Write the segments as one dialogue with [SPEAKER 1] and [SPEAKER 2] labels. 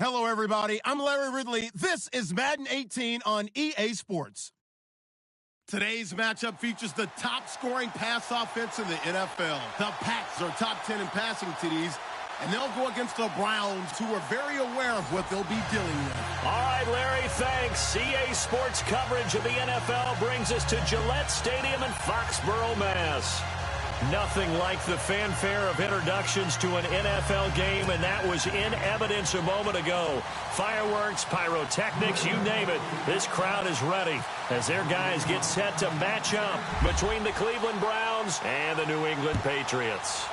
[SPEAKER 1] Hello, everybody. I'm Larry Ridley. This is Madden 18 on EA Sports. Today's matchup features the top-scoring pass offense in the NFL. The Pats are top 10 in passing TDs, and they'll go against the Browns, who are very aware of what they'll be dealing with.
[SPEAKER 2] All right, Larry, thanks. EA Sports coverage of the NFL brings us to Gillette Stadium in Foxborough, Mass. Nothing like the fanfare of introductions to an NFL game, and that was in evidence a moment ago. Fireworks, pyrotechnics, you name it. This crowd is ready as their guys get set to match up between the Cleveland Browns and the New England Patriots.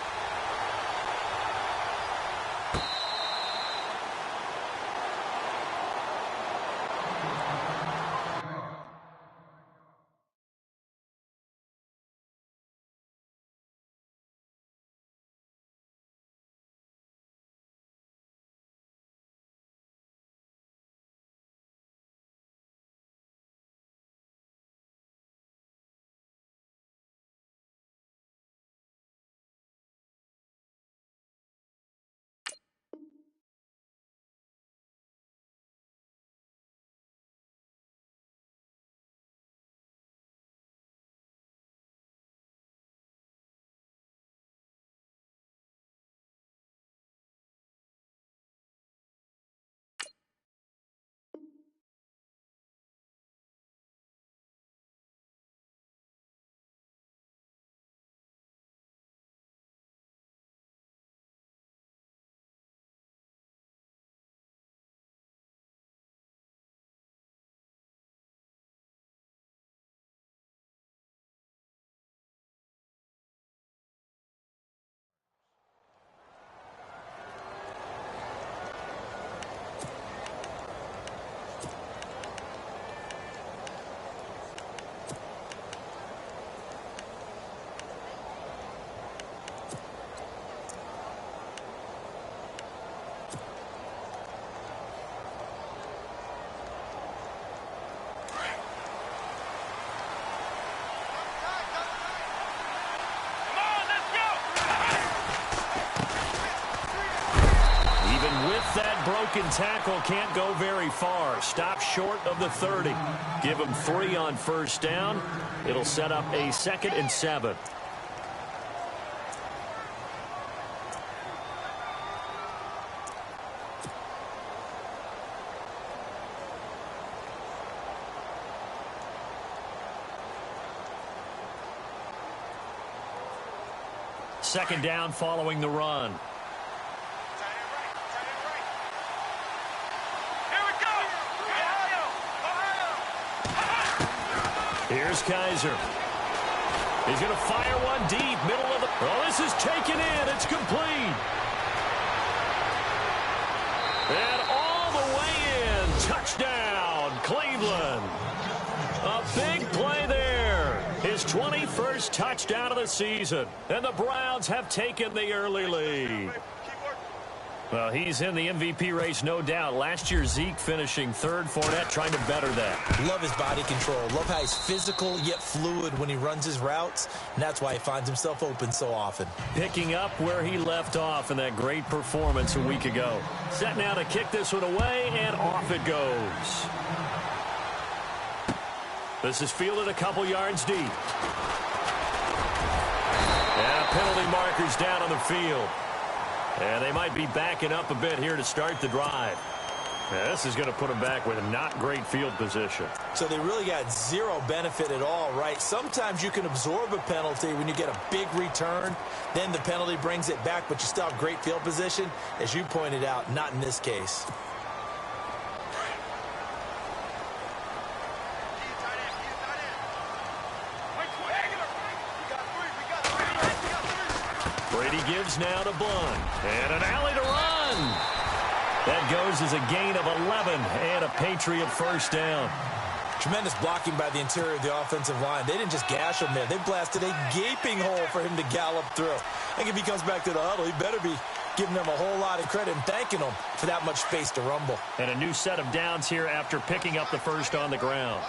[SPEAKER 2] That broken tackle can't go very far. Stop short of the 30. Give him 3 on first down. It'll set up a 2nd and 7. Second down following the run. Here's Kaiser. He's going to fire one deep, middle of the... Oh, this is taken in. It's complete. And all the way in. Touchdown, Cleveland. A big play there. His 21st touchdown of the season. And the Browns have taken the early lead. Well, he's in the MVP race, no doubt. Last year, Zeke finishing 3rd. Fournette trying to better that.
[SPEAKER 3] Love his body control. Love how he's physical yet fluid when he runs his routes. And that's why he finds himself open so often.
[SPEAKER 2] Picking up where he left off in that great performance a week ago. Set now to kick this one away, and off it goes. This is fielded a couple yards deep. And penalty markers down on the field. And they might be backing up a bit here to start the drive. Now, this is going to put them back with not great field position.
[SPEAKER 3] So they really got zero benefit at all, right? Sometimes you can absorb a penalty when you get a big return. Then the penalty brings it back, but you still have great field position. As you pointed out, not in this case.
[SPEAKER 2] Brady gives now to Blunt. And an alley to run. That goes as a gain of 11 and a Patriot first down.
[SPEAKER 3] Tremendous blocking by the interior of the offensive line. They didn't just gash him there. They blasted a gaping hole for him to gallop through. I think if he comes back to the huddle, he better be giving them a whole lot of credit and thanking them for that much space to rumble.
[SPEAKER 2] And a new set of downs here after picking up the first on the ground.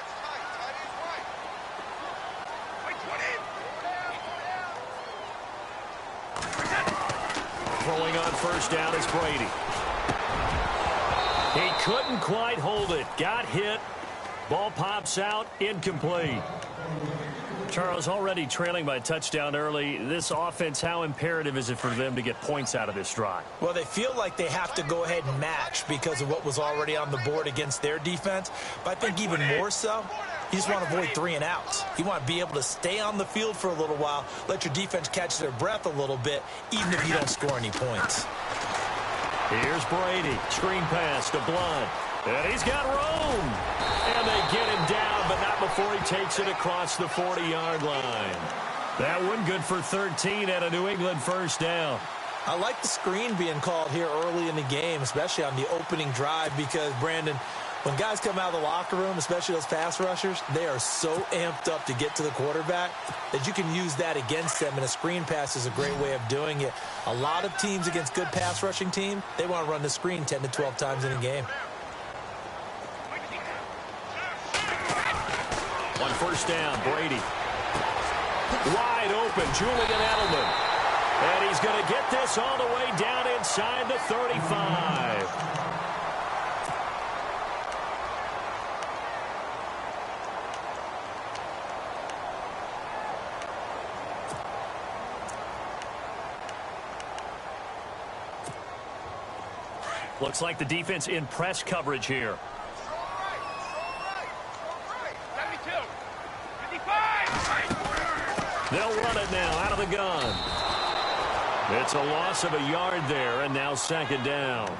[SPEAKER 2] Throwing on first down is Brady. He couldn't quite hold it. Got hit. Ball pops out. Incomplete. Charles, already trailing by a touchdown early. This offense, how imperative is it for them to get points out of this drive?
[SPEAKER 3] Well, they feel like they have to go ahead and match because of what was already on the board against their defense. But I think even more so, you just want to avoid 3 and outs. You want to be able to stay on the field for a little while, let your defense catch their breath a little bit, even if you don't score any points.
[SPEAKER 2] Here's Brady. Screen pass to Blunt. And he's got room. And they get him down, but not before he takes it across the 40-yard line. That one good for 13 and a New England first down.
[SPEAKER 3] I like the screen being called here early in the game, especially on the opening drive, because, Brandon, when guys come out of the locker room, especially those pass rushers, they are so amped up to get to the quarterback that you can use that against them, and a screen pass is a great way of doing it. A lot of teams against good pass rushing team, they want to run the screen 10 to 12 times in a game.
[SPEAKER 2] On first down, Brady. Wide open, Julian Edelman. And he's going to get this all the way down inside the 35. Looks like the defense in press coverage here. They'll run it now out of the gun. It's a loss of a yard there, and now second down.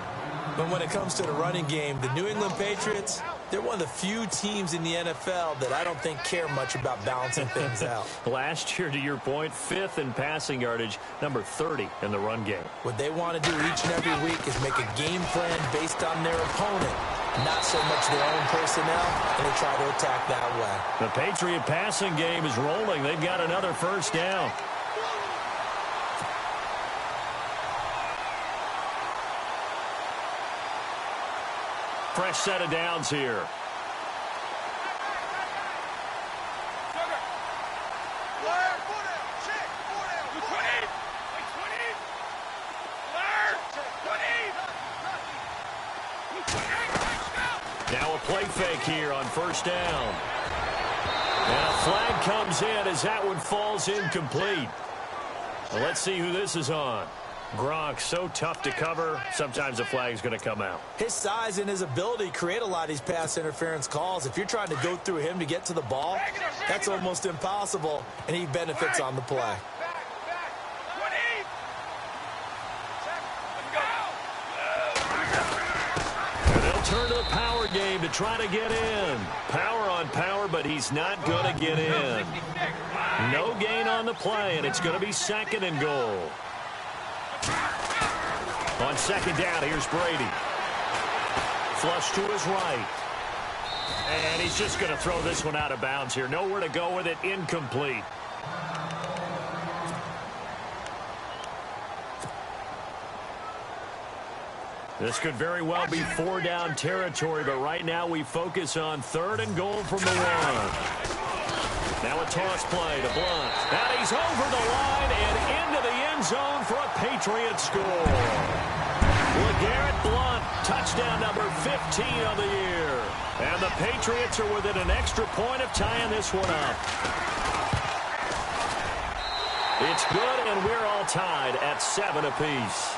[SPEAKER 3] But when it comes to the running game, the New England Patriots, they're one of the few teams in the NFL that I don't think care much about balancing things out.
[SPEAKER 2] Last year, to your point, 5th in passing yardage, number 30 in the run game.
[SPEAKER 3] What they want to do each and every week is make a game plan based on their opponent, not so much their own personnel, and they try to attack that way.
[SPEAKER 2] The Patriot passing game is rolling. They've got another first down. Fresh set of downs here. Now a play fake here on first down. And a flag comes in as that one falls incomplete. Well, let's see who this is on. Gronk, so tough to cover. Sometimes the flag is going to come out.
[SPEAKER 3] His size and his ability create a lot of these pass interference calls. If you're trying to go through him to get to the ball, that's almost impossible, and he benefits on the play.
[SPEAKER 2] And they'll turn to the power game to try to get in. Power on power, but he's not going to get in. No gain on the play, and it's going to be second and goal. On second down, here's Brady. Flush to his right. And he's just going to throw this one out of bounds here. Nowhere to go with it. Incomplete. This could very well be 4-down territory, but right now we focus on third and goal from the one. Now a toss play to Blunt. And he's over the line and into the end zone for a Patriot score. LeGarrette Blunt, touchdown number 15 of the year. And the Patriots are within an extra point of tying this one up. It's good, and we're all tied at 7 apiece.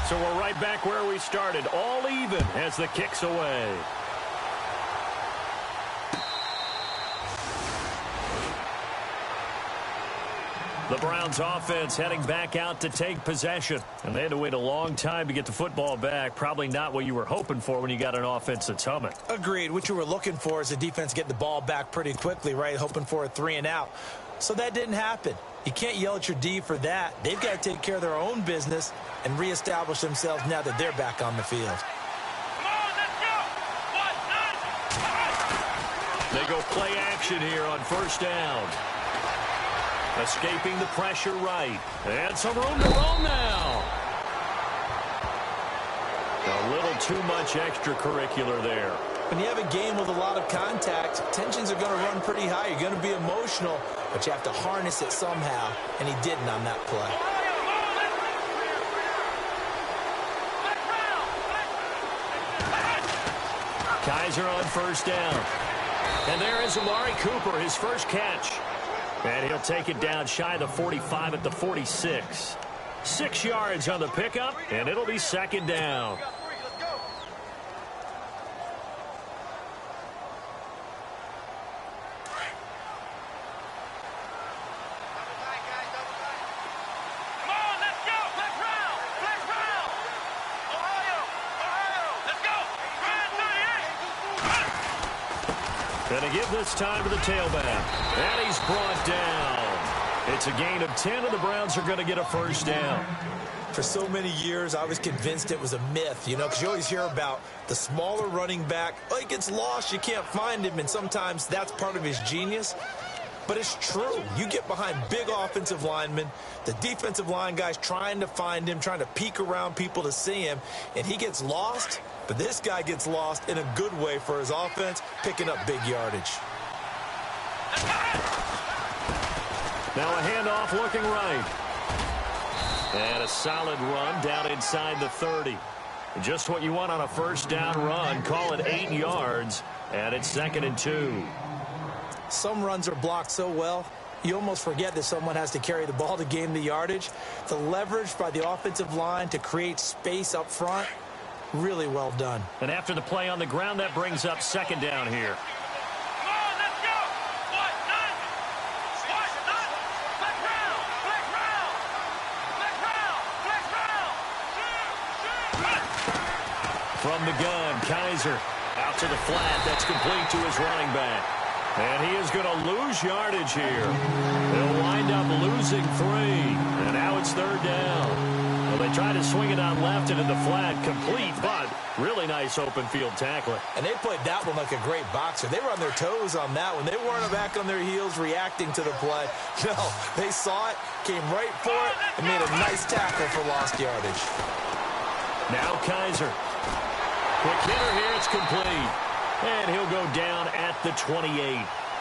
[SPEAKER 2] So we're right back where we started, all even as the kick's away. The Browns offense heading back out to take possession. And they had to wait a long time to get the football back. Probably not what you were hoping for when you got an offense that's humming.
[SPEAKER 3] Agreed. What you were looking for is the defense getting the ball back pretty quickly, right? Hoping for a 3 and out. So that didn't happen. You can't yell at your D for that. They've got to take care of their own business and reestablish themselves now that they're back on the field.
[SPEAKER 2] They go play action here on first down. Escaping the pressure right. And some room to roam now. A little too much extracurricular there.
[SPEAKER 3] When you have a game with a lot of contact, tensions are going to run pretty high. You're going to be emotional, but you have to harness it somehow, and he didn't on that play.
[SPEAKER 2] Kaiser on first down. And there is Amari Cooper, his first catch. And he'll take it down shy of the 45 at the 46. 6 yards on the pickup, and it'll be second down. And to give this time to the tailback. And he's brought down. It's a gain of 10, and the Browns are going to get a first down.
[SPEAKER 3] For so many years, I was convinced it was a myth, you know, because you always hear about the smaller running back. Oh, he gets lost, you can't find him, and sometimes that's part of his genius. But it's true. You get behind big offensive linemen, the defensive line guys trying to find him, trying to peek around people to see him, and he gets lost. But this guy gets lost in a good way for his offense, picking up big yardage.
[SPEAKER 2] Now a handoff looking right. And a solid run down inside the 30. Just what you want on a first down run. Call it 8 yards, and it's 2nd and 2.
[SPEAKER 3] Some runs are blocked so well, you almost forget that someone has to carry the ball to gain the yardage. The leverage by the offensive line to create space up front, really well done.
[SPEAKER 2] And after the play on the ground, that brings up second down here. From the gun, Kaiser out to the flat. That's complete to his running back. And he is going to lose yardage here. They'll wind up losing 3. And now it's 3rd down. Well, they try to swing it out left into the flat, complete, but really nice open field tackling.
[SPEAKER 3] And they played that one like a great boxer. They were on their toes on that one. They weren't back on their heels reacting to the play. No, they saw it, came right for it, and made a nice tackle for lost yardage.
[SPEAKER 2] Now Kaiser. Quick hitter here, it's complete. And he'll go down at the 28.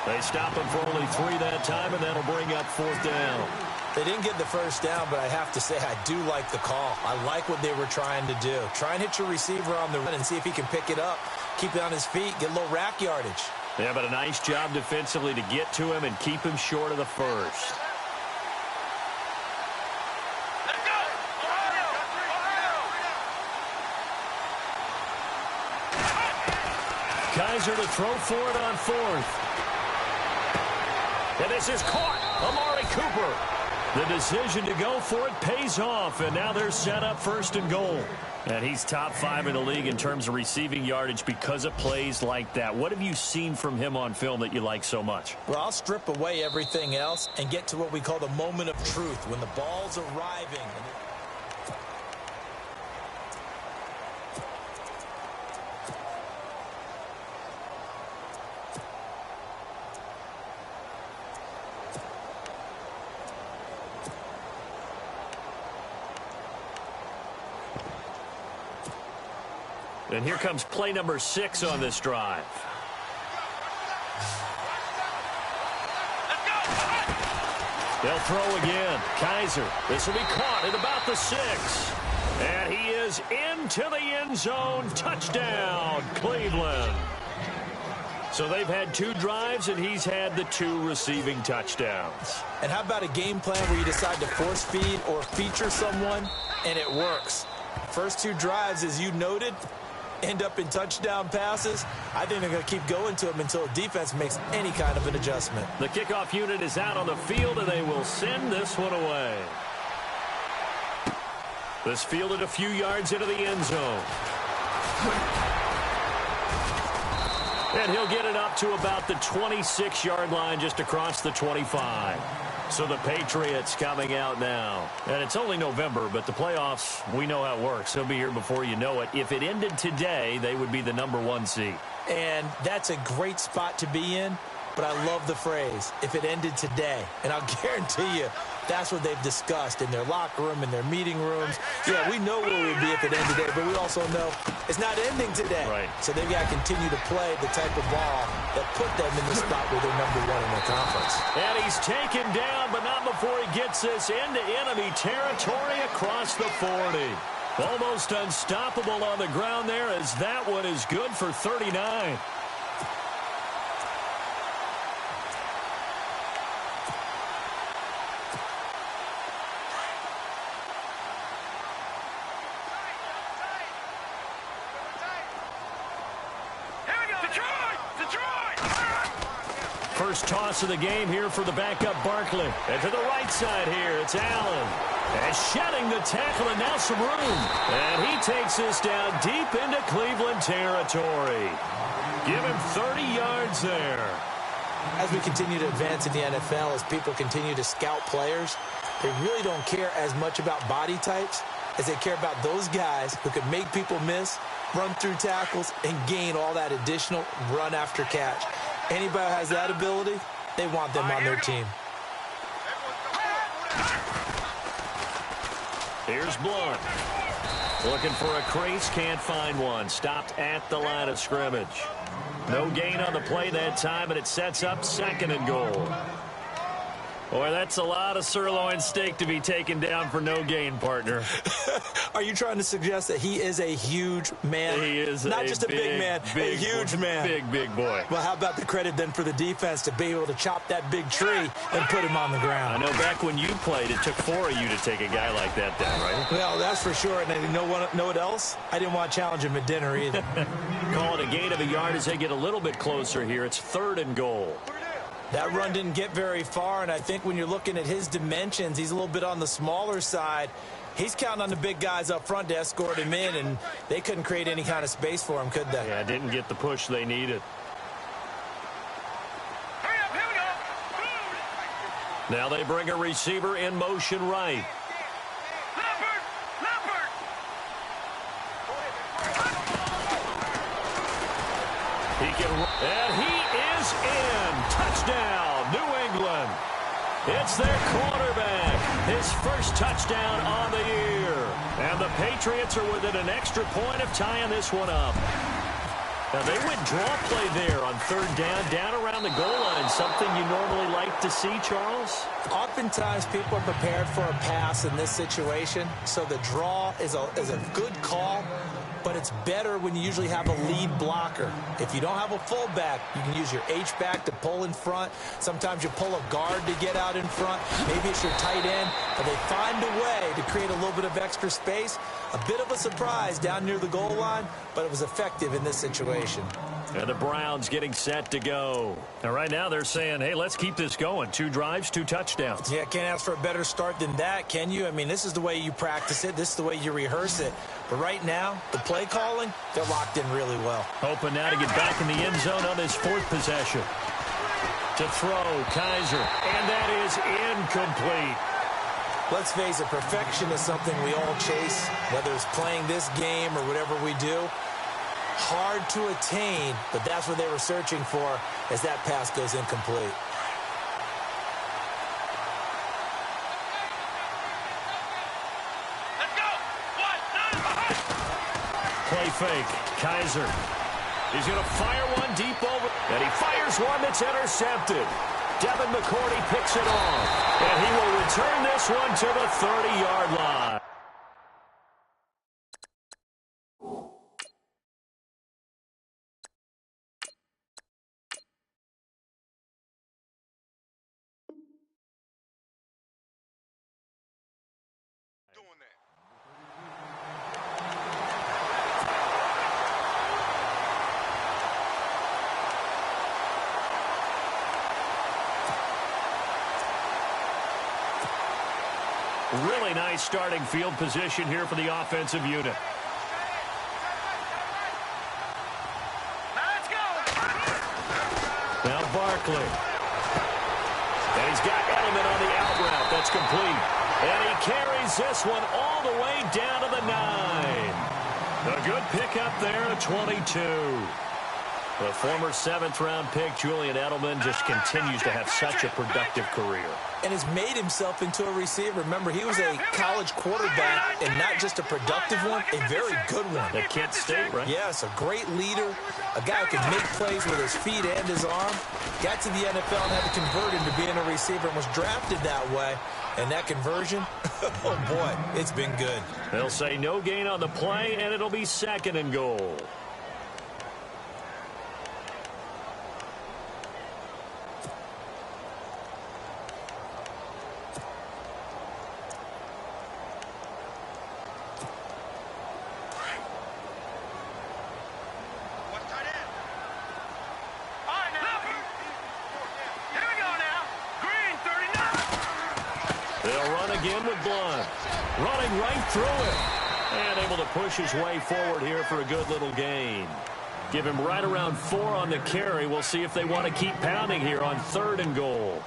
[SPEAKER 2] They stop him for only 3 that time, and that'll bring up 4th down.
[SPEAKER 3] They didn't get the first down, but I have to say I do like the call. I like what they were trying to do. Try and hit your receiver on the run and see if he can pick it up, keep it on his feet, get a little rack yardage.
[SPEAKER 2] Yeah, but a nice job defensively to get to him and keep him short of the first. Kaiser to throw for it on 4th. And this is caught. Amari Cooper. The decision to go for it pays off, and now they're set up 1st and goal. And he's top 5 in the league in terms of receiving yardage because of plays like that. What have you seen from him on film that you like so much?
[SPEAKER 3] Well, I'll strip away everything else and get to what we call the moment of truth, when the ball's arriving.
[SPEAKER 2] And here comes play number 6 on this drive. They'll throw again. Kaiser. This will be caught at about the 6. And he is into the end zone. Touchdown, Cleveland. So they've had 2 drives, and he's had the 2 receiving touchdowns.
[SPEAKER 3] And how about a game plan where you decide to force feed or feature someone, and it works? First 2 drives, as you noted, end up in touchdown passes. I think they're going to keep going to them until the defense makes any kind of an adjustment.
[SPEAKER 2] The kickoff unit is out on the field, and they will send this one away. This fielded a few yards into the end zone. And he'll get it up to about the 26-yard line, just across the 25. So the Patriots coming out now. And it's only November, but the playoffs, we know how it works. They'll be here before you know it. If it ended today, they would be the #1 seed.
[SPEAKER 3] And that's a great spot to be in. but I love the phrase, if it ended today. And I'll guarantee you, that's what they've discussed in their locker room, in their meeting rooms. Yeah, we know where we'd be if it ended today, but we also know it's not ending today.
[SPEAKER 2] Right.
[SPEAKER 3] So they've got to continue to play the type of ball that put them in the spot where they're #1 in the conference.
[SPEAKER 2] And he's taken down, but not before he gets this into enemy territory across the 40. Almost unstoppable on the ground there, as that one is good for 39. First toss of the game here for the backup Barkley. And to the right side here, it's Allen. And shedding the tackle, and now some room. And he takes this down deep into Cleveland territory. Give him 30 yards there.
[SPEAKER 3] As we continue to advance in the NFL, as people continue to scout players, they really don't care as much about body types as they care about those guys who can make people miss, run through tackles, and gain all that additional run after catch. Anybody who has that ability, they want them on their team.
[SPEAKER 2] Here's Blunt. Looking for a crease, can't find one. Stopped at the line of scrimmage. No gain on the play that time, and it sets up 2nd and goal. Boy, that's a lot of sirloin steak to be taken down for no gain, partner.
[SPEAKER 3] Are you trying to suggest that he is a huge man?
[SPEAKER 2] He is
[SPEAKER 3] not just a big man, a huge man.
[SPEAKER 2] Big boy.
[SPEAKER 3] Well, how about the credit then for the defense to be able to chop that big tree and put him on the ground?
[SPEAKER 2] I know back when you played, it took 4 of you to take a guy like that down, right?
[SPEAKER 3] Well, that's for sure. And you know what else? I didn't want to challenge him at dinner either.
[SPEAKER 2] Call it a gain of a yard as they get a little bit closer here. It's 3rd and goal.
[SPEAKER 3] That run didn't get very far, and I think when you're looking at his dimensions, he's a little bit on the smaller side. He's counting on the big guys up front to escort him in, and they couldn't create any kind of space for him, could they?
[SPEAKER 2] Yeah, didn't get the push they needed. Now they bring a receiver in motion right. And he is in. Touchdown, New England. It's their quarterback. His first touchdown on the year. And the Patriots are within an extra point of tying this one up. Now they went draw play there on 3rd down around the goal line. Something you normally like to see, Charles?
[SPEAKER 3] Oftentimes people are prepared for a pass in this situation, so the draw is a good call. But it's better when you usually have a lead blocker. If you don't have a fullback, you can use your H-back to pull in front. Sometimes you pull a guard to get out in front. Maybe it's your tight end. But they find a way to create a little bit of extra space. A bit of a surprise down near the goal line, but it was effective in this situation.
[SPEAKER 2] And the Browns getting set to go. Now, right now they're saying, hey, let's keep this going. 2 drives, 2 touchdowns.
[SPEAKER 3] Yeah, can't ask for a better start than that, can you? I mean, this is the way you practice it. This is the way you rehearse it. But right now, the play calling, they're locked in really well.
[SPEAKER 2] Hoping now to get back in the end zone on this 4th possession. To throw, Kaiser. And that is incomplete.
[SPEAKER 3] Let's face it, perfection is something we all chase, whether it's playing this game or whatever we do. Hard to attain, but that's what they were searching for as that pass goes incomplete.
[SPEAKER 4] Let's go!
[SPEAKER 2] Play fake. Kaiser. He's going to fire one deep over. And he fires one that's intercepted. Devin McCourty picks it off. And he will return this one to the 30-yard line. Really nice starting field position here for the offensive unit.
[SPEAKER 4] Let's go!
[SPEAKER 2] Now Barkley. And he's got Edelman on the out route. That's complete. And he carries this one all the way down to the 9. A good pickup there at 22. The former 7th-round pick, Julian Edelman, just continues to have such a productive career.
[SPEAKER 3] And has made himself into a receiver. Remember, he was a college quarterback, and not just a productive one, a very good one.
[SPEAKER 2] At Kent State, right?
[SPEAKER 3] Yes, a great leader, a guy who can make plays with his feet and his arm. Got to the NFL and had to convert into being a receiver and was drafted that way. And that conversion, oh boy, it's been good.
[SPEAKER 2] They'll say no gain on the play, and it'll be 2nd and goal. Again with Blunt, running right through it, and able to push his way forward here for a good little gain. Give him right around 4 on the carry. We'll see if they want to keep pounding here on 3rd and goal.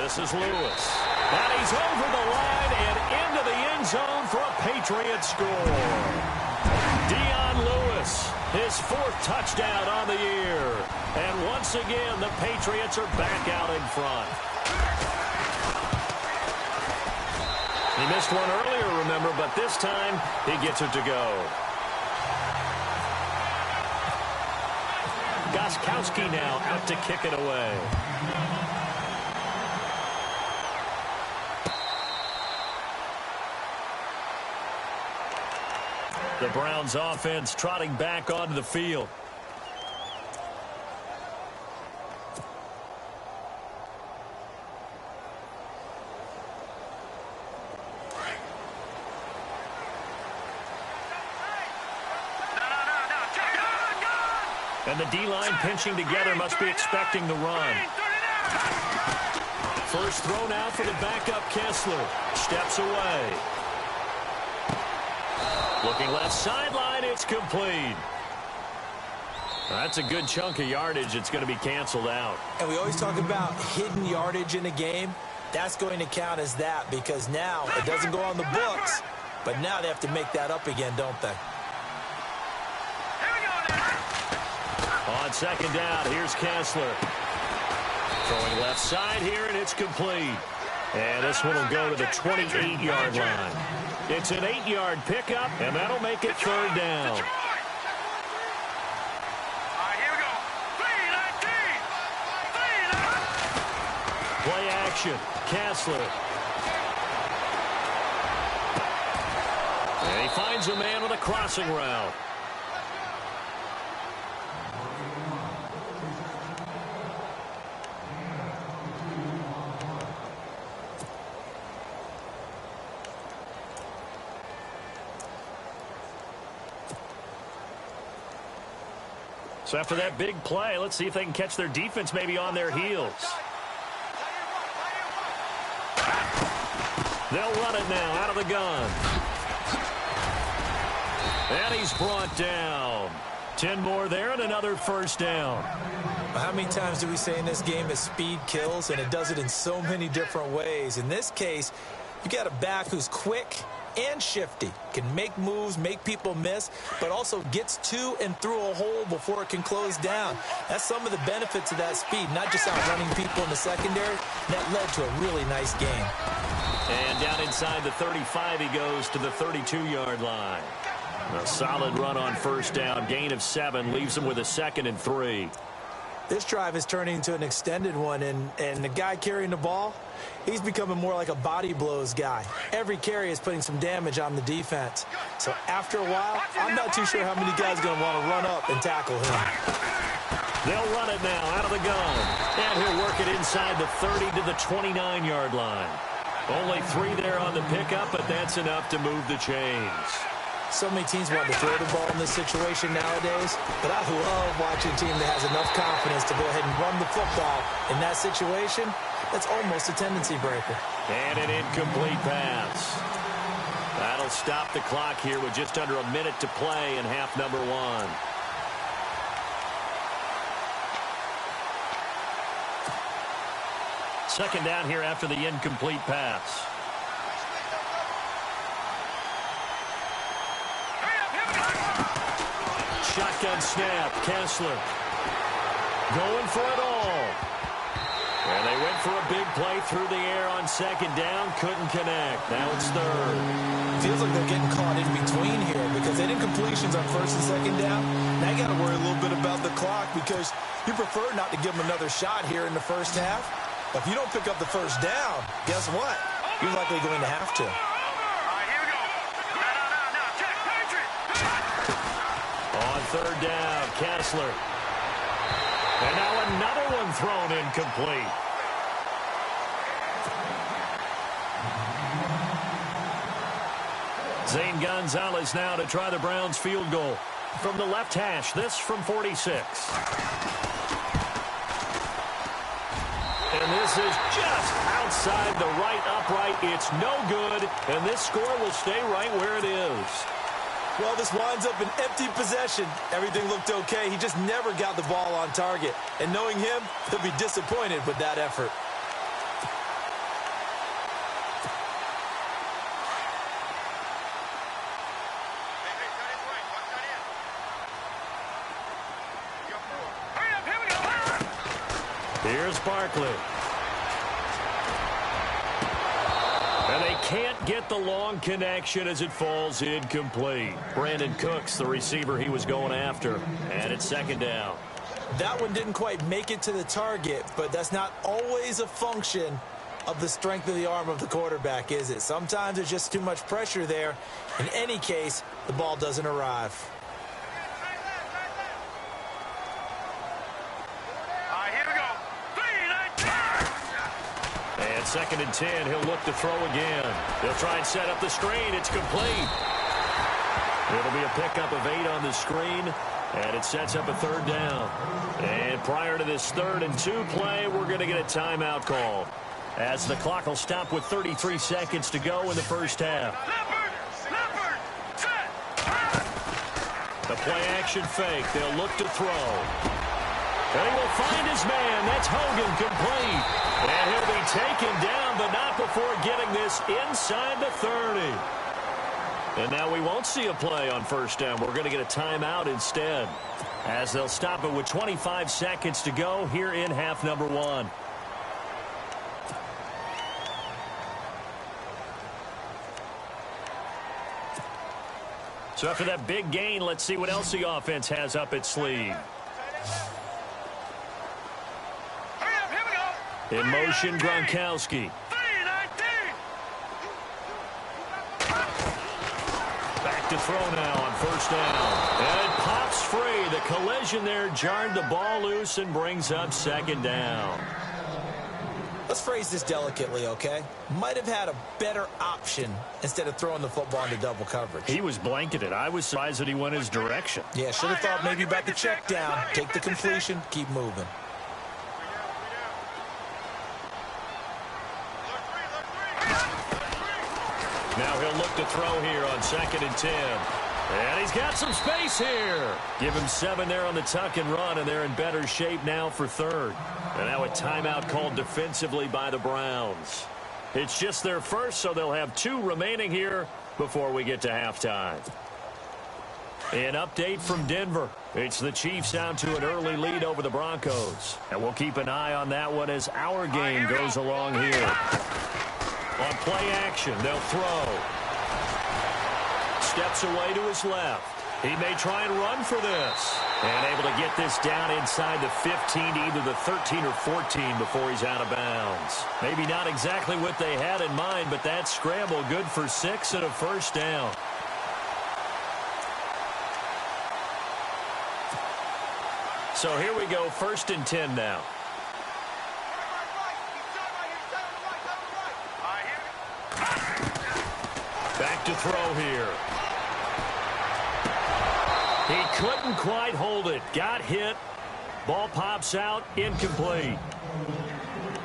[SPEAKER 2] This is Lewis, and he's over the line and into the end zone for a Patriot score. Dion Lewis, his 4th touchdown on the year. And once again, the Patriots are back out in front. He missed one earlier, remember, but this time he gets it to go. Gostkowski now out to kick it away. The Browns offense trotting back onto the field. And the D-line pinching together, must be expecting the run. First thrown out for the backup Kessler. Steps away. Looking left sideline, it's complete. That's a good chunk of yardage. It's going to be canceled out.
[SPEAKER 3] And we always talk about hidden yardage in a game. That's going to count as that because now it doesn't go on the books, but now they have to make that up again, don't they?
[SPEAKER 2] On 2nd down, here's Kessler. Throwing left side here, and it's complete. And this one will go to the 28-yard line. It's an 8-yard pickup, and that'll make it 3rd down.
[SPEAKER 4] Here we go. 3-19.
[SPEAKER 2] Play action. Kessler. And he finds a man with a crossing route. So after that big play, let's see if they can catch their defense maybe on their heels. They'll run it now out of the gun. And he's brought down. 10 more there and another 1st down.
[SPEAKER 3] How many times do we say in this game that speed kills, and it does it in so many different ways? In this case, you got a back who's quick and shifty, can make moves, make people miss, but also gets to and through a hole before it can close down. That's some of the benefits of that speed, not just outrunning people in the secondary. That led to a really nice game.
[SPEAKER 2] And down inside the 35, he goes to the 32-yard line. A solid run on 1st down, gain of 7, leaves him with a 2nd and 3.
[SPEAKER 3] This drive is turning into an extended one, and the guy carrying the ball, he's becoming more like a body blows guy. Every carry is putting some damage on the defense. So after a while, I'm not too sure how many guys are going to want to run up and tackle him.
[SPEAKER 2] They'll run it now out of the gun. And he'll work it inside the 30 to the 29-yard line. Only 3 there on the pickup, but that's enough to move the chains.
[SPEAKER 3] So many teams want to throw the ball in this situation nowadays, but I love watching a team that has enough confidence to go ahead and run the football in that situation. That's almost a tendency breaker.
[SPEAKER 2] And an incomplete pass. That'll stop the clock here with just under a minute to play in half number 1. second down here after the incomplete pass. Shotgun snap. Kessler going for it all. And they went for a big play through the air on second down. Couldn't connect. Now it's third.
[SPEAKER 3] Feels like they're getting caught in between here because they did completions on first and second down. Now you got to worry a little bit about the clock because you prefer not to give them another shot here in the first half. But if you don't pick up the first down, guess what? You're likely going to have to.
[SPEAKER 2] On third down, Kessler. And now another one thrown incomplete. Zane Gonzalez now to try the Browns field goal from the left hash. This from 46. And this is just outside the right upright. It's no good, and this score will stay right where it is.
[SPEAKER 3] Well, this winds up an empty possession. Everything looked okay. He just never got the ball on target. And knowing him, he'll be disappointed with that effort.
[SPEAKER 2] Here's Barkley. And they can't get the long connection as it falls incomplete. Brandon Cooks, the receiver he was going after. And it's second down.
[SPEAKER 3] That one didn't quite make it to the target, but that's not always a function of the strength of the arm of the quarterback, is it? Sometimes there's just too much pressure there. In any case, the ball doesn't arrive.
[SPEAKER 2] And second and 10, he'll look to throw again. He'll try and set up the screen. It's complete. It'll be a pickup of 8 on the screen, and it sets up a third down. And prior to this 3rd and 2 play, we're going to get a timeout call, as the clock will stop with 33 seconds to go in the first half. The play action fake. They'll look to throw. And he will find his man. That's Hogan, complete. And he'll be taken down, but not before getting this inside the 30. And now we won't see a play on first down. We're going to get a timeout instead, as they'll stop it with 25 seconds to go here in half number 1. So after that big gain, let's see what else the offense has up its sleeve. In motion, Gronkowski. Back to throw now on first down. And it pops free. The collision there jarred the ball loose and brings up second down.
[SPEAKER 3] Let's phrase this delicately, okay? Might have had a better option instead of throwing the football into double coverage.
[SPEAKER 2] He was blanketed. I was surprised that he went his direction.
[SPEAKER 3] Yeah, should have thought maybe about the check down. Take the completion, keep moving.
[SPEAKER 2] Now he'll look to throw here on 2nd and 10. And he's got some space here. Give him 7 there on the tuck and run, and they're in better shape now for 3rd. And now a timeout called defensively by the Browns. It's just their first, so they'll have 2 remaining here before we get to halftime. An update from Denver. It's the Chiefs out to an early lead over the Broncos. And we'll keep an eye on that one as our game goes along here. On play action, they'll throw. Steps away to his left. He may try and run for this. And able to get this down inside the 15 to either the 13 or 14 before he's out of bounds. Maybe not exactly what they had in mind, but that scramble good for 6 and a first down. So here we go, 1st and 10 now. Back to throw here. He couldn't quite hold it. Got hit. Ball pops out. Incomplete.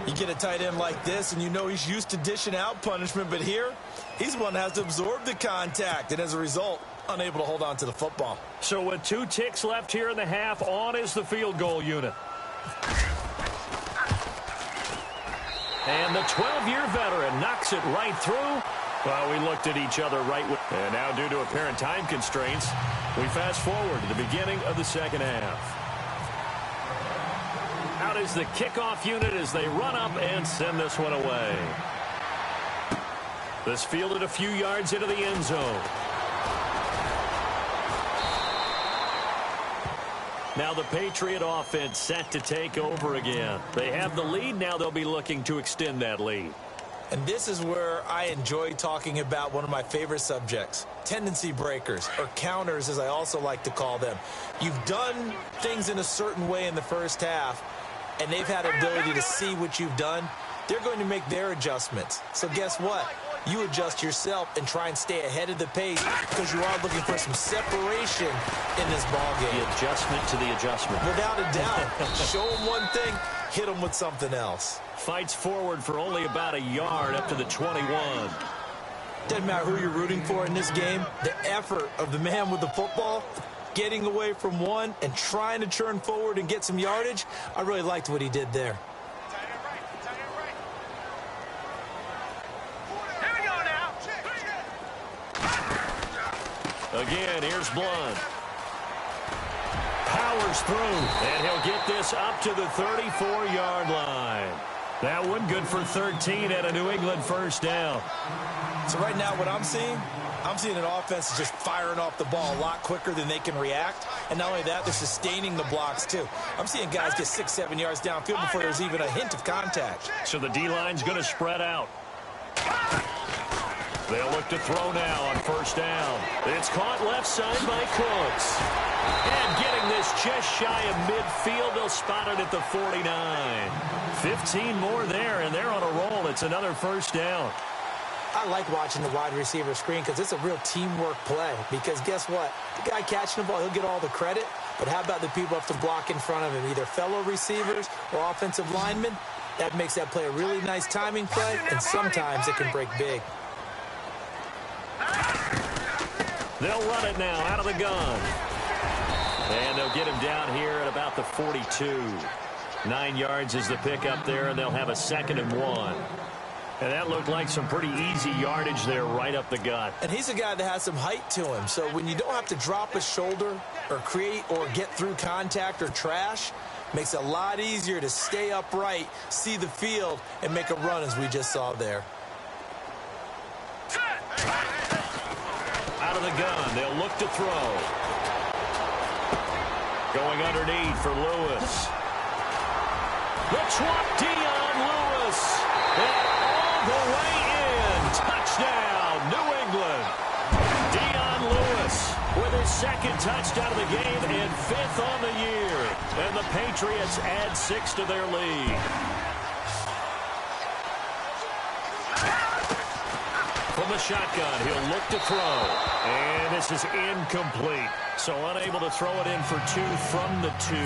[SPEAKER 3] You get a tight end like this, and you know he's used to dishing out punishment, but here, he's the one that has to absorb the contact, and as a result, unable to hold on to the football.
[SPEAKER 2] So with 2 ticks left here in the half, on is the field goal unit. And the 12-year veteran knocks it right through. Well, we looked at each other right with... And now, due to apparent time constraints, we fast forward to the beginning of the second half. Out is the kickoff unit as they run up and send this one away. This fielded a few yards into the end zone. Now the Patriot offense set to take over again. They have the lead. Now they'll be looking to extend that lead.
[SPEAKER 3] And this is where I enjoy talking about one of my favorite subjects, tendency breakers, or counters as I also like to call them. You've done things in a certain way in the first half, and they've had the ability to see what you've done. They're going to make their adjustments. So guess what? You adjust yourself and try and stay ahead of the pace because you are looking for some separation in this ball game.
[SPEAKER 2] The adjustment to the adjustment.
[SPEAKER 3] Without a doubt. Show them one thing, hit them with something else.
[SPEAKER 2] Fights forward for only about a yard up to the 21.
[SPEAKER 3] Doesn't matter who you're rooting for in this game. The effort of the man with the football, getting away from one and trying to turn forward and get some yardage, I really liked what he did there.
[SPEAKER 2] Again, here's Blunt. Powers through, and he'll get this up to the 34-yard line. That one good for 13 at a New England first down.
[SPEAKER 3] So right now what I'm seeing an offense is just firing off the ball a lot quicker than they can react. And not only that, they're sustaining the blocks too. I'm seeing guys get 6-7 yards downfield before there's even a hint of contact.
[SPEAKER 2] So the D-line's going to spread out. They'll look to throw now on first down. It's caught left side by Cooks. And getting this just shy of midfield, they'll spot it at the 49. 15 more there, and they're on a roll. It's another first down.
[SPEAKER 3] I like watching the wide receiver screen because it's a real teamwork play. Because guess what? The guy catching the ball, he'll get all the credit. But how about the people up to block in front of him, either fellow receivers or offensive linemen? That makes that play a really nice timing play, and sometimes it can break big.
[SPEAKER 2] They'll run it now out of the gun. And they'll get him down here at about the 42. 9 yards is the pickup there, and they'll have a 2nd and 1. And that looked like some pretty easy yardage there right up the gut.
[SPEAKER 3] And he's a guy that has some height to him. So when you don't have to drop a shoulder or create or get through contact or trash, makes it a lot easier to stay upright, see the field, and make a run as we just saw there.
[SPEAKER 2] Out of the gun, they'll look to throw. Going underneath for Lewis. The trap, Dion Lewis. And all the way in. Touchdown, New England. Dion Lewis with his 2nd touchdown of the game and 5th on the year. And the Patriots add 6 to their lead. From the shotgun, he'll look to throw. And this is incomplete. So unable to throw it in for 2 from the 2.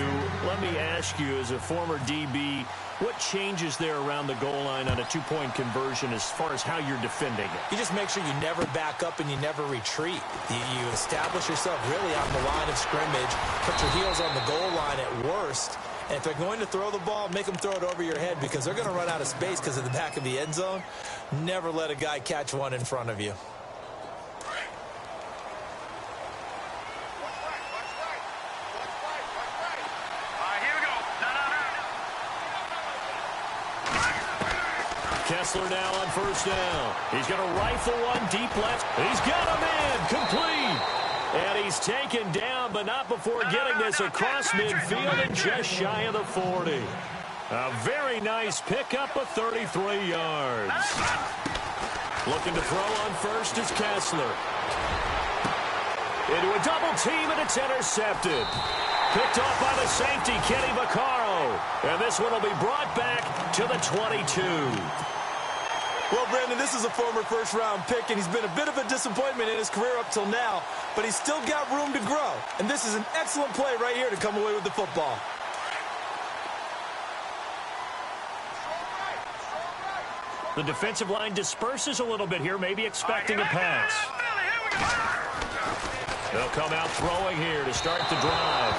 [SPEAKER 2] Let me ask you, as a former DB, what changes there around the goal line on a 2-point conversion as far as how you're defending it?
[SPEAKER 3] You just make sure you never back up and you never retreat. You establish yourself really on the line of scrimmage, put your heels on the goal line at worst. And if they're going to throw the ball, make them throw it over your head because they're going to run out of space because of the back of the end zone. Never let a guy catch one in front of you.
[SPEAKER 2] Kessler now on first down. He's going to rifle one deep left. He's got him in. Complete. And he's taken down, but not before getting this across midfield and just shy of the 40. A very nice pickup of 33 yards. Looking to throw on first is Kessler. Into a double team, and it's intercepted. Picked off by the safety, Kenny Vaccaro. And this one will be brought back to the 22.
[SPEAKER 3] Well, Brandon, this is a former first-round pick, and he's been a bit of a disappointment in his career up till now, but he's still got room to grow. And this is an excellent play right here to come away with the football.
[SPEAKER 2] The defensive line disperses a little bit here, maybe expecting a pass. They'll come out throwing here to start the drive.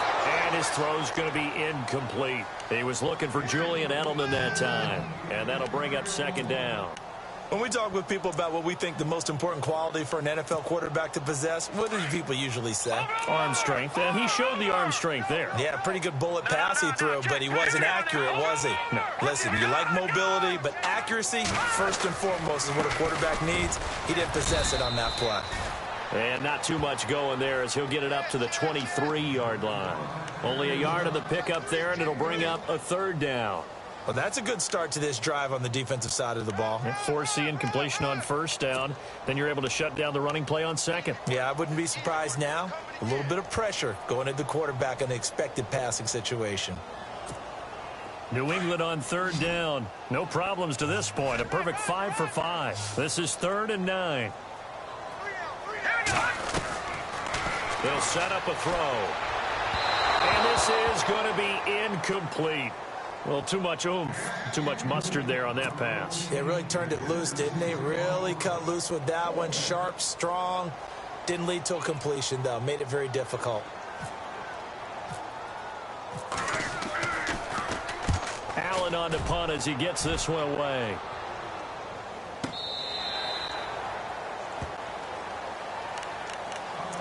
[SPEAKER 2] And his throw's going to be incomplete. He was looking for Julian Edelman that time. And that'll bring up second down.
[SPEAKER 3] When we talk with people about what we think the most important quality for an NFL quarterback to possess, what do people usually say?
[SPEAKER 2] Arm strength, and he showed the arm strength there.
[SPEAKER 3] Yeah, pretty good bullet pass he threw, but he wasn't accurate, was he?
[SPEAKER 2] No.
[SPEAKER 3] Listen, you like mobility, but accuracy, first and foremost, is what a quarterback needs. He didn't possess it on that play.
[SPEAKER 2] And not too much going there as he'll get it up to the 23-yard line. Only a yard of the pickup there, and it'll bring up a third down.
[SPEAKER 3] Well, that's a good start to this drive on the defensive side of the ball.
[SPEAKER 2] Forcing incompletion on first down. Then you're able to shut down the running play on second.
[SPEAKER 3] Yeah, I wouldn't be surprised now. A little bit of pressure going at the quarterback in the expected passing situation.
[SPEAKER 2] New England on third down. No problems to this point. A perfect 5 for 5. This is 3rd and 9. They'll set up a throw. And this is going to be incomplete. Well, too much oomph, too much mustard there on that pass.
[SPEAKER 3] They really turned it loose, didn't they? Really cut loose with that one. Sharp, strong. Didn't lead to a completion, though. Made it very difficult.
[SPEAKER 2] Allen on the punt as he gets this one away.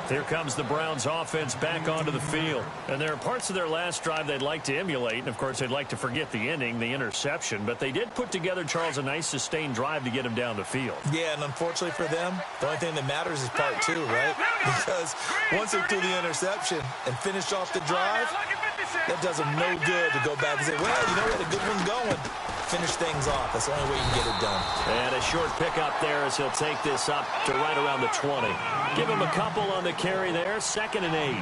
[SPEAKER 2] Here comes the Browns offense back onto the field. And there are parts of their last drive they'd like to emulate. And, of course, they'd like to forget the ending, the interception. But they did put together, Charles, a nice sustained drive to get him down the field.
[SPEAKER 3] Yeah, and unfortunately for them, the only thing that matters is part 2, right? Because once they threw the interception and finished off the drive, that does them no good to go back and say, well, you know, we had a good one going. Finish things off. That's the only way you can get it done.
[SPEAKER 2] And a short pickup there as he'll take this up to right around the 20. Give him a couple on the carry there. 2nd and 8.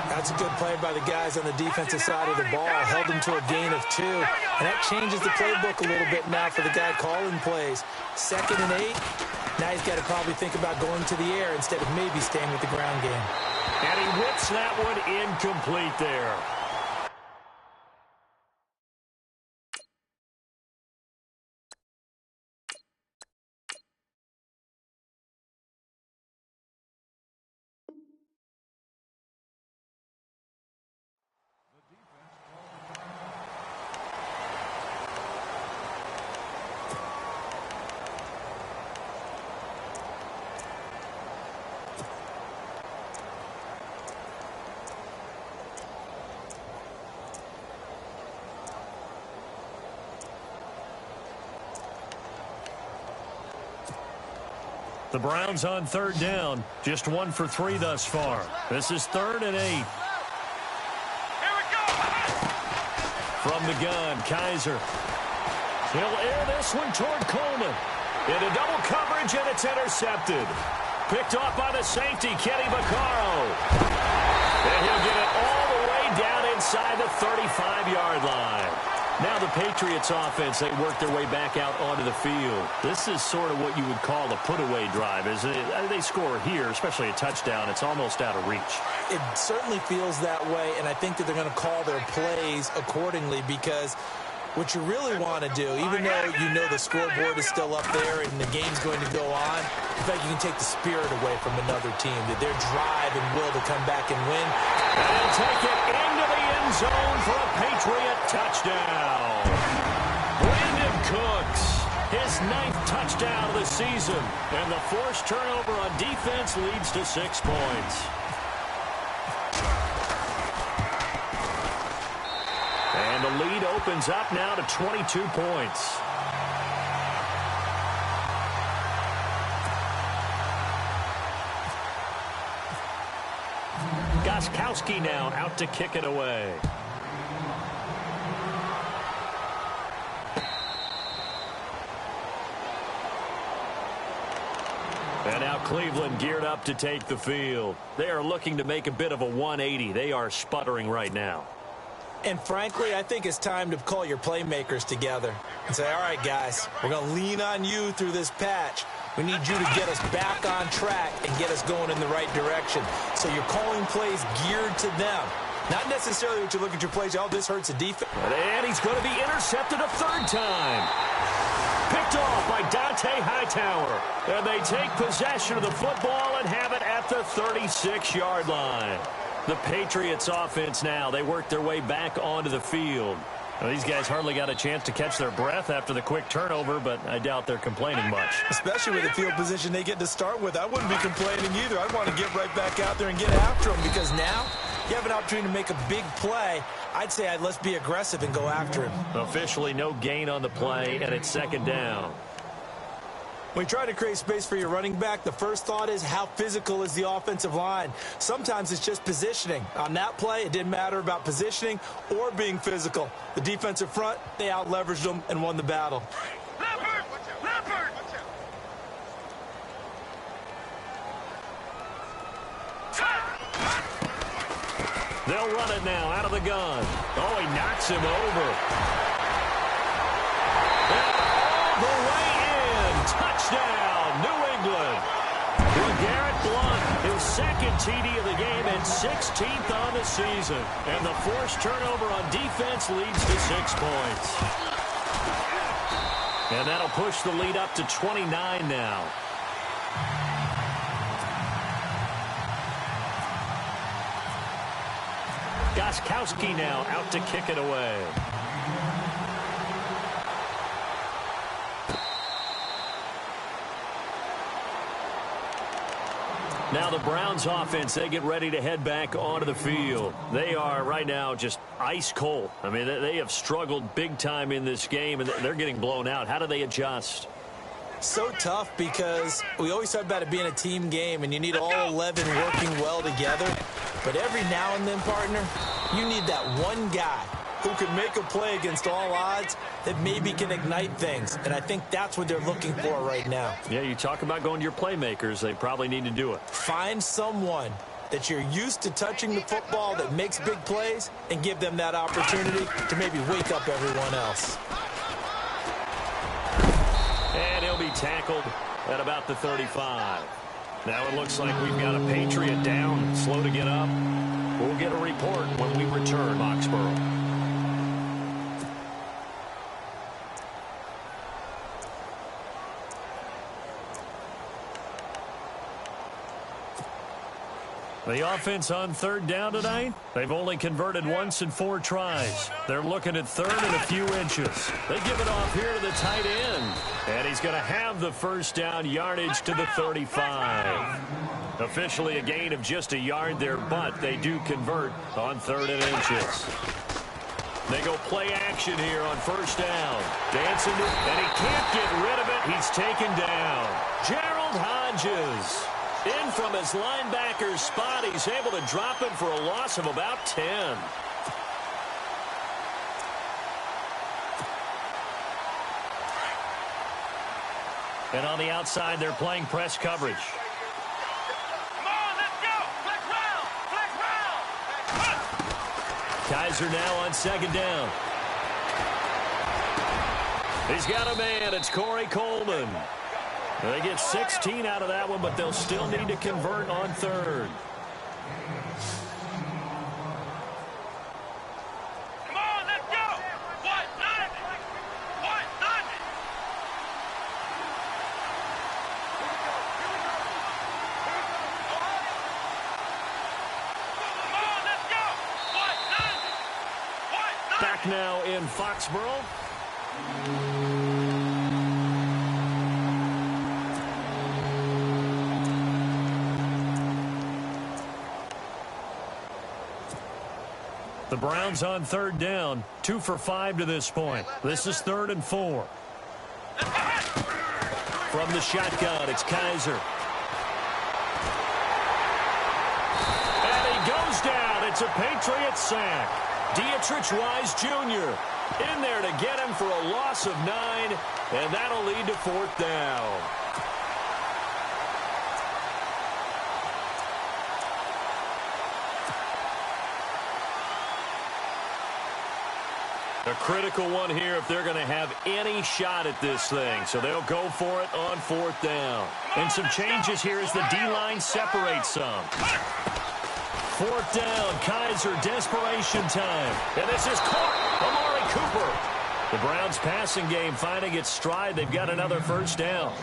[SPEAKER 3] That's a good play by the guys on the defensive side of the ball. Held him to a gain of 2. And that changes the playbook a little bit now for the guy calling plays. 2nd and 8. Now he's got to probably think about going to the air instead of maybe staying with the ground game.
[SPEAKER 2] And he whips that one incomplete there. The Browns on third down. Just 1 for 3 thus far. This is 3rd and 8.
[SPEAKER 4] Here we go.
[SPEAKER 2] From the gun, Kaiser. He'll air this one toward Coleman. Into double coverage, and it's intercepted. Picked off by the safety, Kenny Vaccaro. And he'll get it all the way down inside the 35-yard line. Now the Patriots offense, they work their way back out onto the field. This is sort of what you would call a put-away drive, isn't it? They score here, especially a touchdown. It's almost out of reach.
[SPEAKER 3] It certainly feels that way, and I think that they're going to call their plays accordingly because what you really want to do, even though you know the scoreboard is still up there and the game's going to go on, in fact, you can take the spirit away from another team, that their drive and will to come back and win.
[SPEAKER 2] And take it into the end zone for a Patriot touchdown. Brandon Cooks, his 9th touchdown of the season. And the forced turnover on defense leads to 6 points. And the lead opens up now to 22 points. Gostkowski now out to kick it away. And now Cleveland geared up to take the field. They are looking to make a bit of a 180. They are sputtering right now.
[SPEAKER 3] And frankly, I think it's time to call your playmakers together and say, all right, guys, we're going to lean on you through this patch. We need you to get us back on track and get us going in the right direction. So you're calling plays geared to them. Not necessarily what you look at your plays, oh, this hurts the defense.
[SPEAKER 2] And he's going to be intercepted a 3rd time. Picked off by Dante Dont'a Hightower. And they take possession of the football and have it at the 36-yard line. The Patriots offense now, they work their way back onto the field. Well, these guys hardly got a chance to catch their breath after the quick turnover, but I doubt they're complaining much.
[SPEAKER 3] Especially with the field position they get to start with. I wouldn't be complaining either. I'd want to get right back out there and get after them, because now you have an opportunity to make a big play. I'd say let's be aggressive and go after him.
[SPEAKER 2] Officially no gain on the play, and it's second down.
[SPEAKER 3] When you try to create space for your running back, the first thought is how physical is the offensive line. Sometimes it's just positioning. On that play, it didn't matter about positioning or being physical. The defensive front, they out-leveraged them and won the battle.
[SPEAKER 4] Leopard! Leopard!
[SPEAKER 2] They'll run it now out of the gun. Oh, he knocks him over. And all the way in. Touchdown, New England. LeGarrette Blount, his second TD of the game and 16th on the season. And the forced turnover on defense leads to 6 points. And that'll push the lead up to 29 now. Gostkowski now out to kick it away. Now the Browns offense, they get ready to head back onto the field. They are right now just ice cold. I mean, they have struggled big time in this game, and they're getting blown out. How do they adjust?
[SPEAKER 3] So tough, because we always talk about it being a team game, and you need all 11 working well together. But every now and then, partner, you need that one guy who can make a play against all odds that maybe can ignite things. And I think that's what they're looking for right now.
[SPEAKER 2] Yeah, you talk about going to your playmakers. They probably need to do it.
[SPEAKER 3] Find someone that you're used to touching the football that makes big plays and give them that opportunity to maybe wake up everyone else.
[SPEAKER 2] And he'll be tackled at about the 35. Now it looks like we've got a Patriot down, slow to get up. We'll get a report when we return, Foxborough. The offense on third down tonight, they've only converted once in 4 tries. They're looking at third and a few inches. They give it off here to the tight end. And he's going to have the first down yardage to the 35. Officially a gain of just a yard there, but they do convert on third and inches. They go play action here on first down. Dancing, and he can't get rid of it. He's taken down. Gerald Hodges. In from his linebacker's spot, he's able to drop him for a loss of about 10. And on the outside, they're playing press coverage.
[SPEAKER 4] Come on, let's go! Flex round! Flex round!
[SPEAKER 2] Kaiser now on second down. He's got a man. It's Corey Coleman. They get 16 out of that one, but they'll still need to convert on third.
[SPEAKER 4] Come on, let's go! What? 90! What? 90! Come on, let's go! What? 90! What? 90!
[SPEAKER 2] Back now in Foxborough. The Browns on third down, 2 for 5 to this point. This is 3rd and 4. From the shotgun, it's Kaiser. And he goes down. It's a Patriot sack. Dietrich Wise Jr. in there to get him for a loss of 9, and that'll lead to 4th down. A critical one here if they're going to have any shot at this thing. So they'll go for it on 4th down. And some changes here as the D-line separates some. 4th down, Kaiser, desperation time. And this is caught. Amari Cooper. The Browns passing game finding its stride. They've got another first down.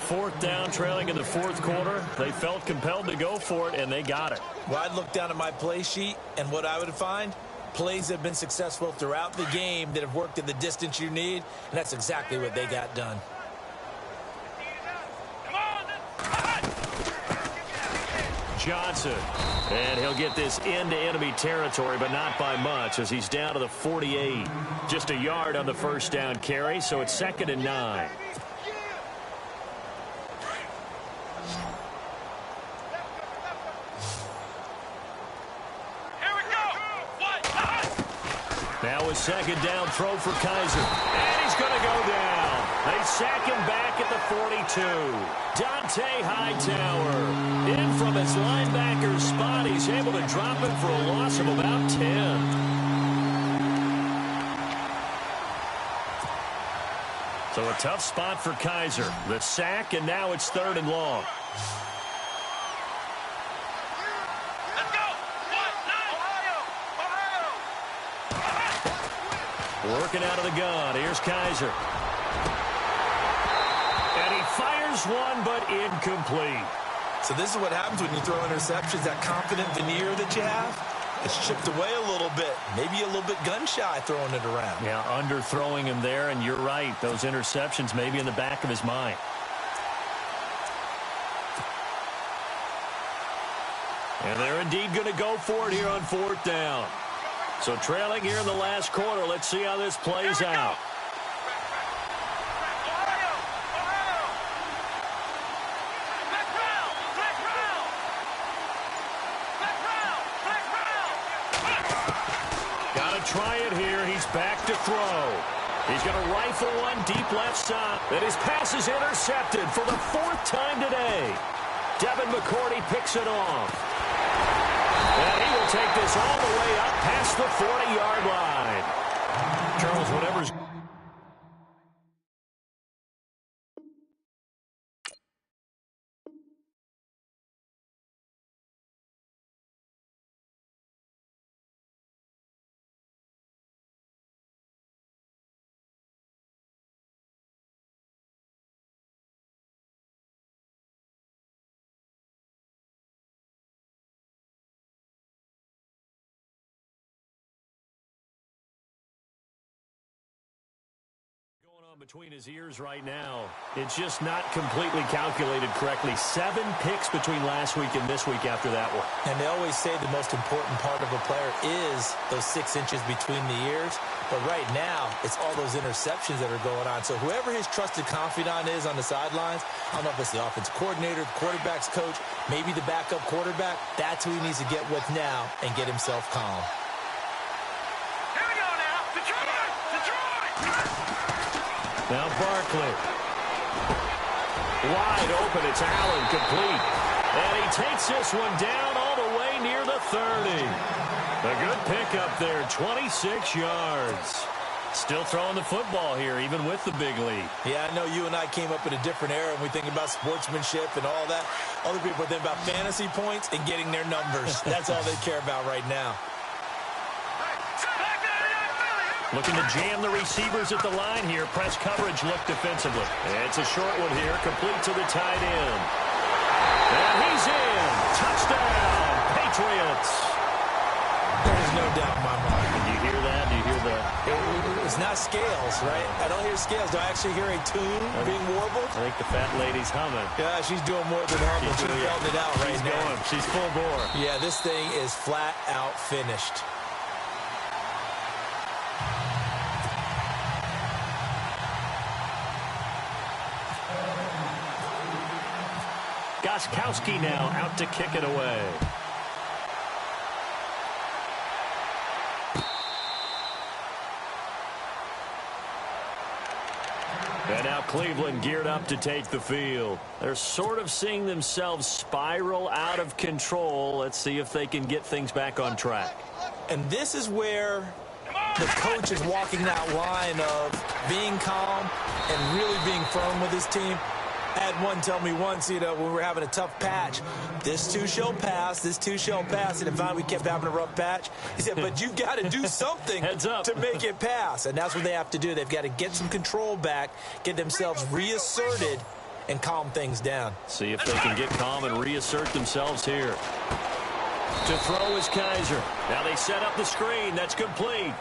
[SPEAKER 2] 4th down, trailing in the 4th quarter. They felt compelled to go for it, and they got it.
[SPEAKER 3] Well, I'd look down at my play sheet, and what I would find, plays that have been successful throughout the game that have worked at the distance you need, and that's exactly what they got done.
[SPEAKER 2] Johnson, and he'll get this into enemy territory, but not by much as he's down to the 48. Just a yard on the first down carry, so it's 2nd and 9. Now a 2nd down throw for Kaiser. And he's going to go down. They sack him back at the 42. Dante Hightower in from his linebacker's spot. He's able to drop it for a loss of about 10. So a tough spot for Kaiser. The sack, and now it's 3rd and long. Working out of the gun. Here's Kaiser. And he fires one, but incomplete.
[SPEAKER 3] So this is what happens when you throw interceptions. That confident veneer that you have, it's chipped away a little bit. Maybe a little bit gun-shy throwing it around.
[SPEAKER 2] Yeah, underthrowing him there, and you're right. Those interceptions may be in the back of his mind. And they're indeed going to go for it here on 4th down. So trailing here in the last quarter. Let's see how this plays out. Got to try it here. He's back to throw. He's going to rifle one deep left side. And his pass is intercepted for the 4th time today. Devin McCourty picks it off. And he will take this all the way up past the 40-yard line. Charles, whatever's... between his ears right now. It's just not completely calculated correctly. 7 picks between last week and this week after that one.
[SPEAKER 3] And they always say the most important part of a player is those 6 inches between the ears. But right now, it's all those interceptions that are going on. So whoever his trusted confidant is on the sidelines, I don't know if it's the offensive coordinator, the quarterback's coach, maybe the backup quarterback, that's who he needs to get with now and get himself calm.
[SPEAKER 4] Here we go now. Detroit! Detroit!
[SPEAKER 2] Now Barkley. Wide open. It's Allen, complete. And he takes this one down all the way near the 30. A good pickup there, 26 yards. Still throwing the football here, even with the big lead.
[SPEAKER 3] Yeah, I know you and I came up in a different era, and we think about sportsmanship and all that. Other people think about fantasy points and getting their numbers. That's all they care about right now.
[SPEAKER 2] Looking to jam the receivers at the line here. Press coverage look defensively. It's a short one here, complete to the tight end. And he's in. Touchdown, Patriots.
[SPEAKER 3] There's no doubt in my mind.
[SPEAKER 2] Did you hear that? Do you hear the...
[SPEAKER 3] It's not scales, right? I don't hear scales. Do I actually hear a tune being warbled?
[SPEAKER 2] I think the fat lady's humming.
[SPEAKER 3] Yeah, she's doing more than humming. She's belting it out right now.
[SPEAKER 2] Going. She's full bore.
[SPEAKER 3] Yeah, this thing is flat out finished.
[SPEAKER 2] Gostkowski now out to kick it away. And now Cleveland geared up to take the field. They're sort of seeing themselves spiral out of control. Let's see if they can get things back on track.
[SPEAKER 3] And this is where the coach is walking that line of being calm and really being firm with his team. I had one tell me once, when we were having a tough patch, this too shall pass, this too shall pass. And if finally we kept having a rough patch, he said, but you've got to do something to make it pass. And that's what they have to do. They've got to get some control back, get themselves reasserted, and calm things down.
[SPEAKER 2] See if they can get calm and reassert themselves here. To throw is Kaiser. Now they set up the screen. That's complete.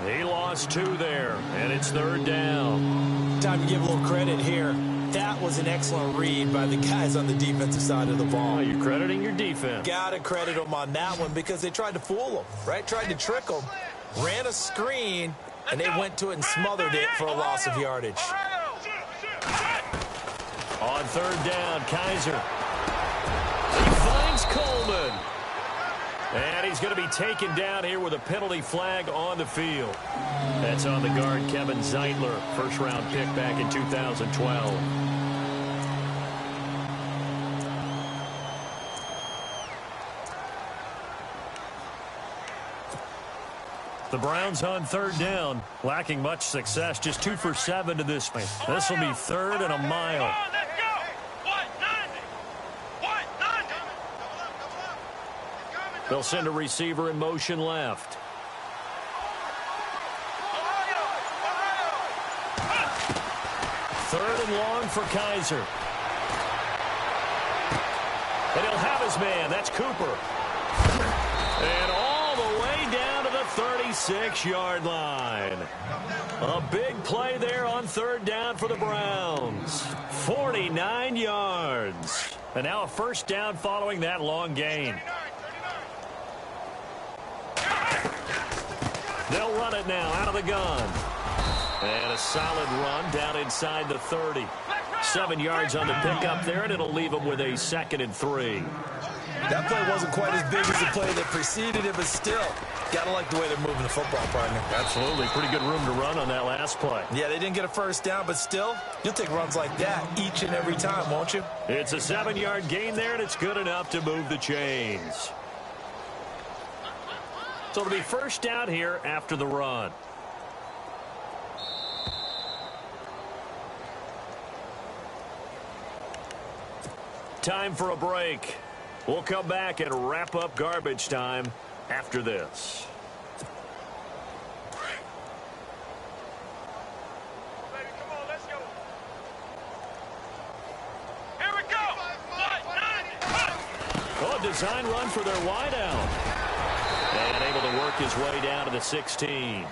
[SPEAKER 2] He lost 2 there, and it's 3rd down.
[SPEAKER 3] Time to give a little credit here. That was an excellent read by the guys on the defensive side of the ball.
[SPEAKER 2] Oh, you're crediting your defense.
[SPEAKER 3] Got to credit them on that one because they tried to fool them, right? Tried to trick them, ran a screen, and they went to it and smothered it for a loss of yardage.
[SPEAKER 2] On 3rd down, Kaiser. He finds Coleman. And he's going to be taken down here with a penalty flag on the field. That's on the guard, Kevin Zeitler, first-round pick back in 2012. The Browns on 3rd down, lacking much success, just 2 for 7 to this point. This will be 3rd and a mile. They'll send a receiver in motion left. Third and long for Kaiser. And he'll have his man. That's Cooper. And all the way down to the 36-yard line. A big play there on 3rd down for the Browns. 49 yards. And now a first down following that long gain. They'll run it now out of the gun. And a solid run down inside the 30. 7 yards on the pickup there, and it'll leave them with a 2nd and 3.
[SPEAKER 3] That play wasn't quite as big as the play that preceded it, but still, gotta like the way they're moving the football, partner.
[SPEAKER 2] Absolutely. Pretty good room to run on that last play.
[SPEAKER 3] Yeah, they didn't get a first down, but still, you'll take runs like that each and every time, won't you?
[SPEAKER 2] It's a 7-yard gain there, and it's good enough to move the chains. So it'll be first down here after the run. Time for a break. We'll come back and wrap up garbage time after this.
[SPEAKER 4] Here we go.
[SPEAKER 2] Oh, design run for their wideout. And able to work his way down to the 16.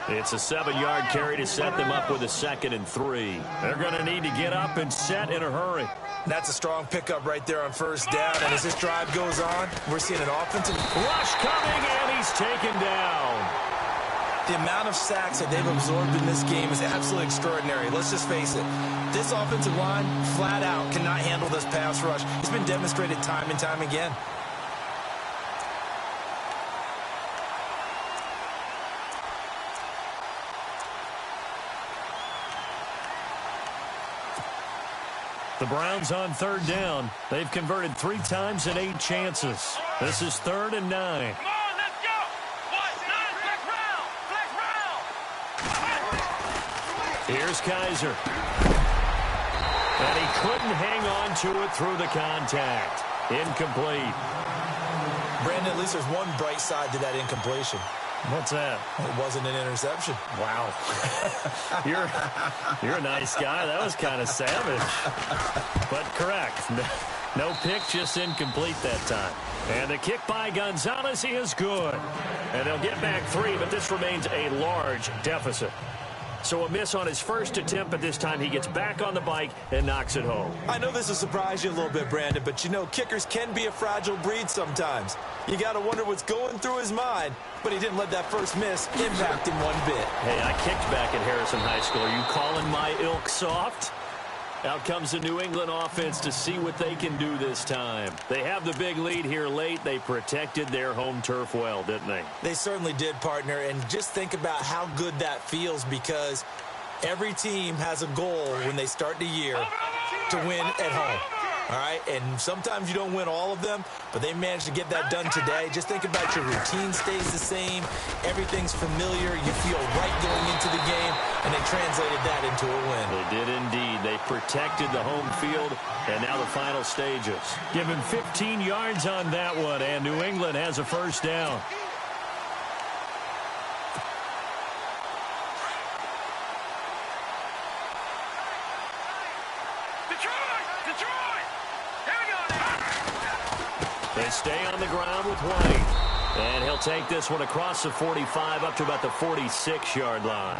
[SPEAKER 2] It's a 7-yard carry to set them up with a 2nd and 3. They're going to need to get up and set in a hurry.
[SPEAKER 3] That's a strong pickup right there on first down. And as this drive goes on, we're seeing an offensive
[SPEAKER 2] rush coming, and he's taken down.
[SPEAKER 3] The amount of sacks that they've absorbed in this game is absolutely extraordinary. Let's just face it. This offensive line, flat out, cannot handle this pass rush. It's been demonstrated time and time again.
[SPEAKER 2] The Browns on 3rd down. They've converted 3 times in 8 chances. This is 3rd and 9.
[SPEAKER 4] Come on, let's go. What? 9, flex round.
[SPEAKER 2] Here's Kaiser. And he couldn't hang on to it through the contact. Incomplete.
[SPEAKER 3] Brandon, at least there's one bright side to that incompletion.
[SPEAKER 2] What's that?
[SPEAKER 3] It wasn't an interception.
[SPEAKER 2] Wow. You're a nice guy. That was kind of savage. But correct. No pick, just incomplete that time. And the kick by Gonzalez, he is good. And they'll get back 3, but this remains a large deficit. So a miss on his first attempt, but this time he gets back on the bike and knocks it home.
[SPEAKER 3] I know this will surprise you a little bit, Brandon, but kickers can be a fragile breed sometimes. You got to wonder what's going through his mind, but he didn't let that first miss impact him one bit.
[SPEAKER 2] Hey, I kicked back at Harrison High School. Are you calling my ilk soft? Out comes the New England offense to see what they can do this time. They have the big lead here late. They protected their home turf well, didn't they?
[SPEAKER 3] They certainly did, partner, and just think about how good that feels because every team has a goal when they start the year to win at home. All right, and sometimes you don't win all of them, but they managed to get that done today. Just think about your routine stays the same. Everything's familiar. You feel right going into the game, and they translated that into a win.
[SPEAKER 2] They did indeed. They protected the home field, and now the final stages. Give him 15 yards on that one, and New England has a first down.
[SPEAKER 4] Detroit! Here we go now!
[SPEAKER 2] They stay on the ground with White. And he'll take this one across the 45 up to about the 46-yard line.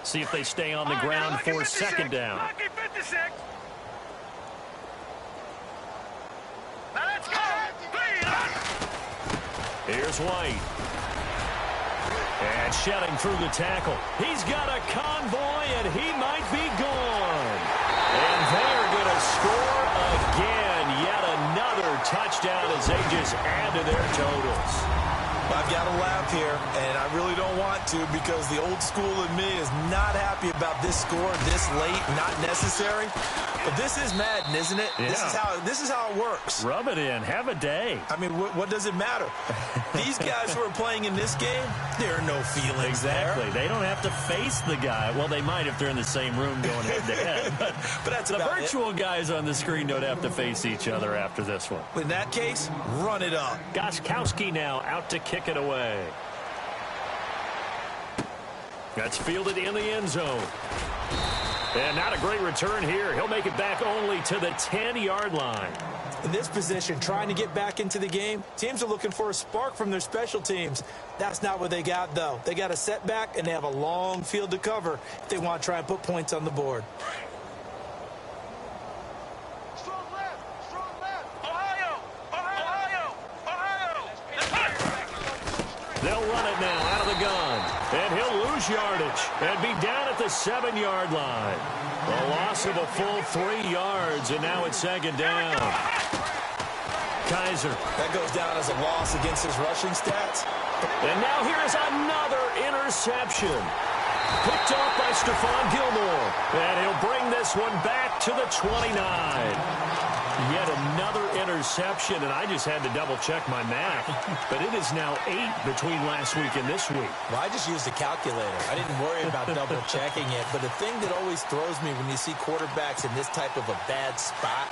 [SPEAKER 2] See if they stay on the ground for second down.
[SPEAKER 4] Lucky 56. Now let's go.
[SPEAKER 2] Here's White. And shedding through the tackle. He's got a convoy, and he might be gone. And they're going to score again. Yet another touchdown as they just add to their totals.
[SPEAKER 3] I've got to laugh here, and I really don't want to because the old school in me is not happy about this score this late, not necessary. But this is Madden, isn't it?
[SPEAKER 2] Yeah.
[SPEAKER 3] This is how it works.
[SPEAKER 2] Rub it in. Have a day.
[SPEAKER 3] I mean, what does it matter? These guys who are playing in this game, there are no feelings
[SPEAKER 2] Exactly.
[SPEAKER 3] there.
[SPEAKER 2] They don't have to face the guy. Well, they might if they're in the same room going head-to-head. But
[SPEAKER 3] that's
[SPEAKER 2] the
[SPEAKER 3] about
[SPEAKER 2] virtual guys on the screen don't have to face each other after this one.
[SPEAKER 3] In that case, run it up.
[SPEAKER 2] Gostkowski now out to kick it away. That's fielded in the end zone. And not a great return here. He'll make it back only to the 10-yard line.
[SPEAKER 3] In this position, trying to get back into the game, teams are looking for a spark from their special teams. That's not what they got, though. They got a setback, and they have a long field to cover if they want to try and put points on the board.
[SPEAKER 4] Strong left. Ohio.
[SPEAKER 2] They'll run it now out of the gun. And he'll lose yardage and be down at the 7-yard line. A loss of a full 3 yards, and now it's second down. Kaiser.
[SPEAKER 3] That goes down as a loss against his rushing stats.
[SPEAKER 2] And now here's another interception. Picked off by Stephon Gilmore. And he'll bring this one back to the 29. Yet another interception, and I just had to double-check my math. But it is now 8 between last week and this week.
[SPEAKER 3] Well, I just used a calculator. I didn't worry about double-checking it. But the thing that always throws me when you see quarterbacks in this type of a bad spot,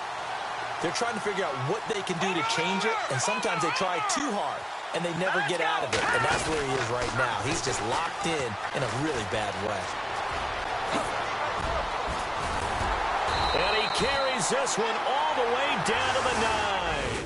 [SPEAKER 3] they're trying to figure out what they can do to change it, and sometimes they try too hard, and they never get out of it. And that's where he is right now. He's just locked in a really bad way.
[SPEAKER 2] And he carries this one all the way down to the 9.